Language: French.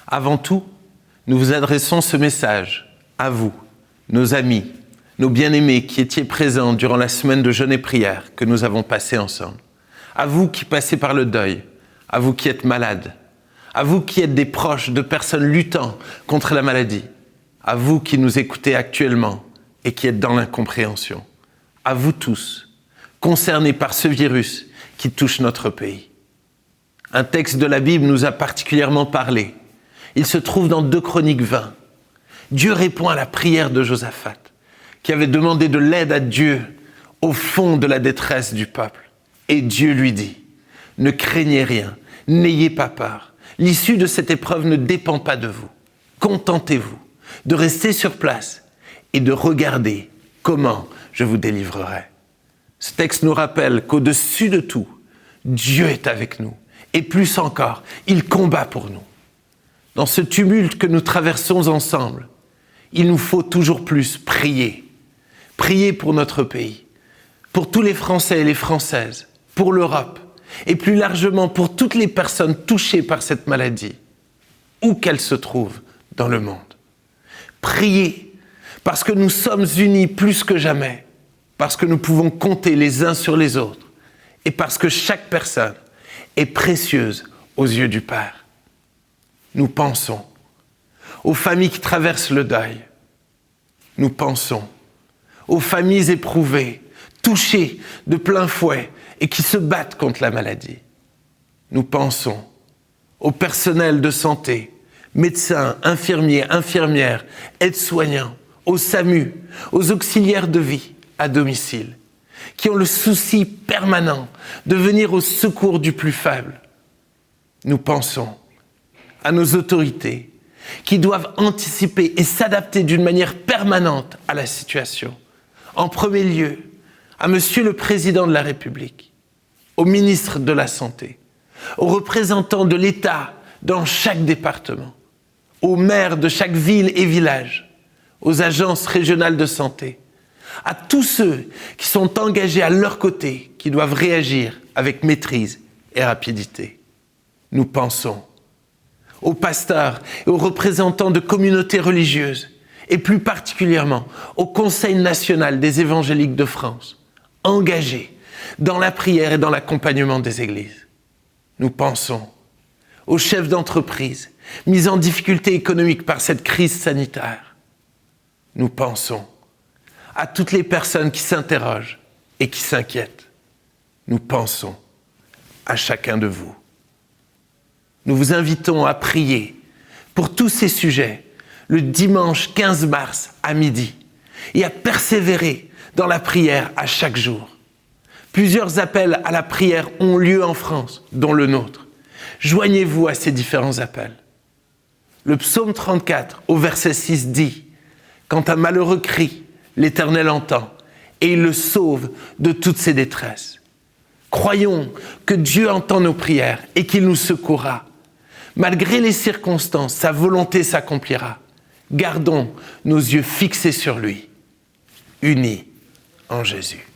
Avant tout, nous vous adressons ce message à vous, nos amis, nos bien-aimés qui étiez présents durant la semaine de jeûne et prière que nous avons passée ensemble. À vous qui passez par le deuil, à vous qui êtes malades, à vous qui êtes des proches de personnes luttant contre la maladie, à vous qui nous écoutez actuellement et qui êtes dans l'incompréhension, à vous tous, concernés par ce virus qui touche notre pays. Un texte de la Bible nous a particulièrement parlé. Il se trouve dans 2 Chroniques 20. Dieu répond à la prière de Josaphat, qui avait demandé de l'aide à Dieu au fond de la détresse du peuple. Et Dieu lui dit, « Ne craignez rien, n'ayez pas peur. L'issue de cette épreuve ne dépend pas de vous. Contentez-vous de rester sur place et de regarder comment je vous délivrerai. » Ce texte nous rappelle qu'au-dessus de tout, Dieu est avec nous. Et plus encore, il combat pour nous. Dans ce tumulte que nous traversons ensemble, il nous faut toujours plus prier. Prier pour notre pays, pour tous les Français et les Françaises, pour l'Europe, et plus largement pour toutes les personnes touchées par cette maladie, où qu'elles se trouvent dans le monde. Prier, parce que nous sommes unis plus que jamais, parce que nous pouvons compter les uns sur les autres, et parce que chaque personne est précieuse aux yeux du Père. Nous pensons aux familles qui traversent le deuil. Nous pensons aux familles éprouvées, touchées de plein fouet et qui se battent contre la maladie. Nous pensons au personnel de santé, médecins, infirmiers, infirmières, aides-soignants, aux SAMU, aux auxiliaires de vie à domicile, qui ont le souci permanent de venir au secours du plus faible. Nous pensons à nos autorités qui doivent anticiper et s'adapter d'une manière permanente à la situation. En premier lieu, à Monsieur le Président de la République, au ministre de la Santé, aux représentants de l'État dans chaque département, aux maires de chaque ville et village, aux agences régionales de santé, à tous ceux qui sont engagés à leur côté, qui doivent réagir avec maîtrise et rapidité. Nous pensons aux pasteurs et aux représentants de communautés religieuses, et plus particulièrement au Conseil national des évangéliques de France, engagés dans la prière et dans l'accompagnement des églises. Nous pensons aux chefs d'entreprise mis en difficulté économique par cette crise sanitaire. Nous pensons à toutes les personnes qui s'interrogent et qui s'inquiètent. Nous pensons à chacun de vous. Nous vous invitons à prier pour tous ces sujets le dimanche 15 mars à midi et à persévérer dans la prière à chaque jour. Plusieurs appels à la prière ont lieu en France, dont le nôtre. Joignez-vous à ces différents appels. Le psaume 34 au verset 6 dit « Quand un malheureux crie, l'Éternel entend et il le sauve de toutes ses détresses. » Croyons que Dieu entend nos prières et qu'il nous secourra. Malgré les circonstances, sa volonté s'accomplira. Gardons nos yeux fixés sur lui, unis en Jésus.